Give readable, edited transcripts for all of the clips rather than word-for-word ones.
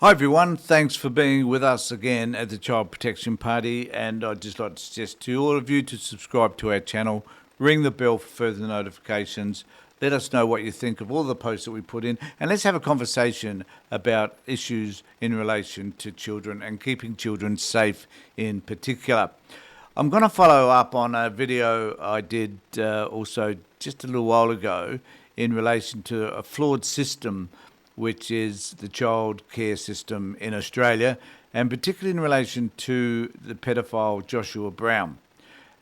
Hi everyone, thanks for being with us again at the Child Protection Party, and I'd just like to suggest to all of you to subscribe to our channel, ring the bell for further notifications, let us know what you think of all the posts that we put in, and let's have a conversation about issues in relation to children and keeping children safe in particular. I'm going to follow up on a video I did also just a little while ago in relation to a flawed system, which is the child care system in Australia, and particularly in relation to the pedophile Joshua Brown.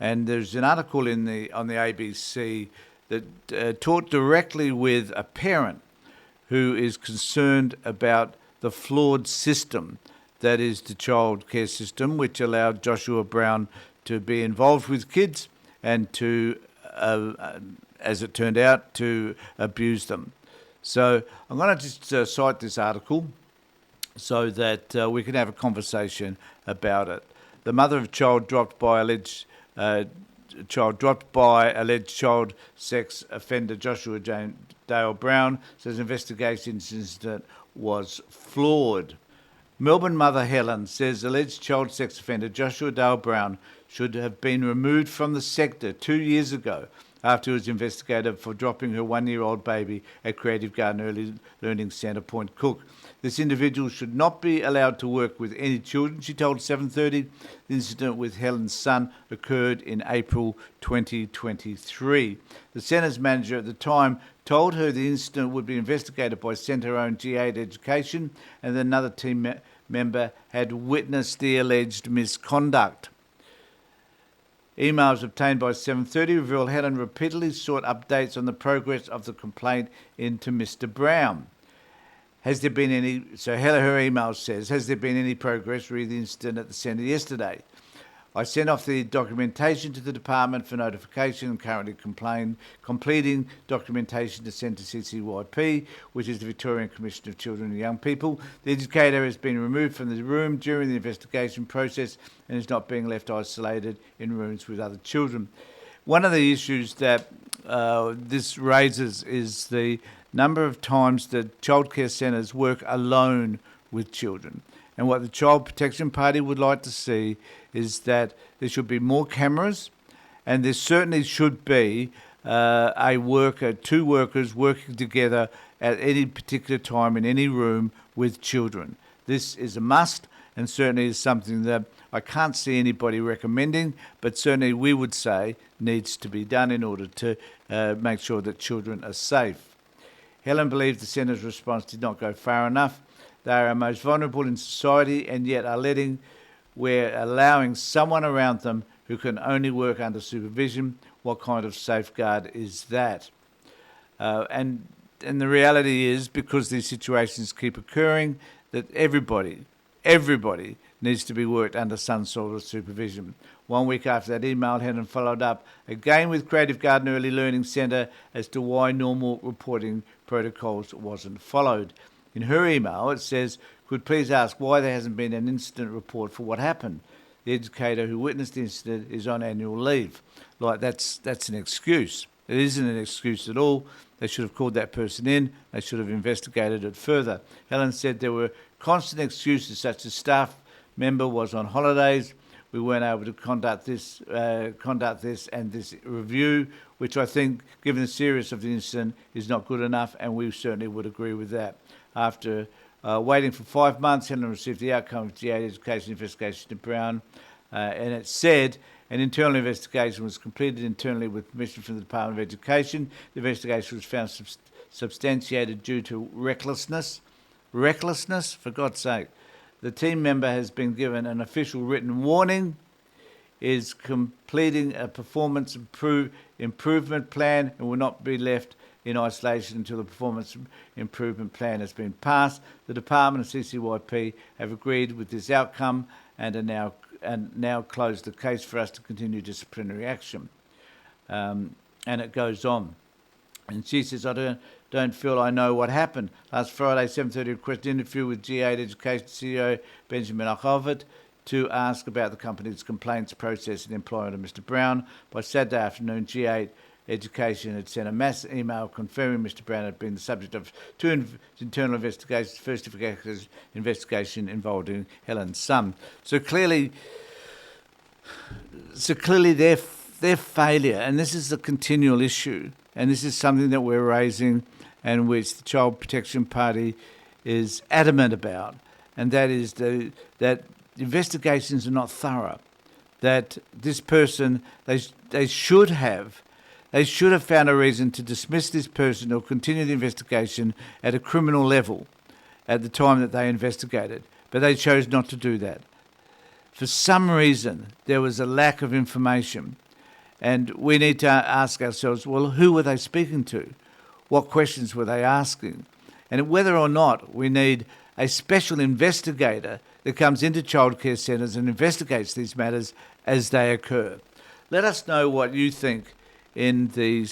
And there's an article on the ABC that talked directly with a parent who is concerned about the flawed system that is the child care system, which allowed Joshua Brown to be involved with kids and to, as it turned out, to abuse them. So I'm going to just cite this article so that we can have a conversation about it. The mother of child dropped by alleged child sex offender Joshua Dale Brown says investigation incident was flawed. Melbourne mother Helen says alleged child sex offender Joshua Dale Brown should have been removed from the sector 2 years ago after he was investigated for dropping her one-year-old baby at Creative Garden Early Learning Centre, Point Cook. This individual should not be allowed to work with any children, she told 7:30. The incident with Helen's son occurred in April 2023. The centre's manager at the time told her the incident would be investigated by centre-owned G8 Education, and that another team member had witnessed the alleged misconduct. Emails obtained by 7:30 reveal Helen repeatedly sought updates on the progress of the complaint into Mr. Brown. Has there been any? So her email says, has there been any progress re the incident at the centre yesterday? I sent off the documentation to the department for notification and currently completing documentation to send to CCYP, which is the Victorian Commission of Children and Young People. The educator has been removed from the room during the investigation process and is not being left isolated in rooms with other children. One of the issues that this raises is the number of times that childcare centres work alone with children. And what the Child Protection Party would like to see is that there should be more cameras, and there certainly should be two workers working together at any particular time in any room with children. This is a must, and certainly is something that I can't see anybody recommending, but certainly we would say needs to be done in order to make sure that children are safe. Helen believed the centre's response did not go far enough. They are most vulnerable in society, and yet we're allowing someone around them who can only work under supervision. What kind of safeguard is that? And the reality is, because these situations keep occurring, that everybody needs to be worked under some sort of supervision. 1 week after that email, Helen followed up again with Creative Garden Early Learning Centre as to why normal reporting protocols wasn't followed. In her email, it says, could please ask why there hasn't been an incident report for what happened. The educator who witnessed the incident is on annual leave. Like, that's an excuse. It isn't an excuse at all. They should have called that person in. They should have investigated it further. Helen said there were constant excuses such as staff member was on holidays, we weren't able to conduct this and this review, which I think, given the seriousness of the incident, is not good enough, and we certainly would agree with that. After waiting for 5 months, Helen received the outcome of G8 Education investigation to Brown, and it said an internal investigation was completed internally with permission from the Department of Education. The investigation was found substantiated due to recklessness. Recklessness, for God's sake. The team member has been given an official written warning, is completing a performance improvement plan, and will not be left in isolation until the performance improvement plan has been passed. The department and CCYP have agreed with this outcome and are now closed the case for us to continue disciplinary action. And it goes on. And she says, I don't feel I know what happened. Last Friday, 7:30, requested an interview with G8 Education CEO Benjamin Achovit to ask about the company's complaints process and employment of Mr. Brown. By Saturday afternoon, G8 Education had sent a mass email confirming Mr Brown had been the subject of two internal investigations, first investigation involving Helen's son. So clearly their failure, and this is a continual issue, and this is something that we're raising and which the Child Protection Party is adamant about, and that is that investigations are not thorough, that this person, they should have found a reason to dismiss this person or continue the investigation at a criminal level at the time that they investigated, but they chose not to do that. For some reason, there was a lack of information, and we need to ask ourselves, well, who were they speaking to? What questions were they asking? And whether or not we need a special investigator that comes into childcare centres and investigates these matters as they occur. Let us know what you think in the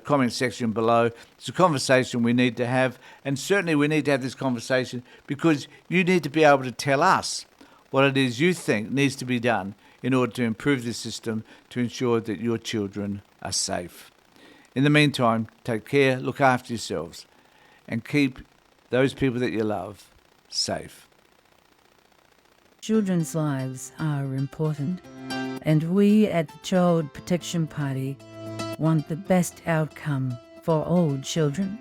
comment section below. It's a conversation we need to have, and certainly we need to have this conversation because you need to be able to tell us what it is you think needs to be done in order to improve the system to ensure that your children are safe. In the meantime, take care, look after yourselves, and keep those people that you love safe. Children's lives are important, and we at the Child Protection Party want the best outcome for all children.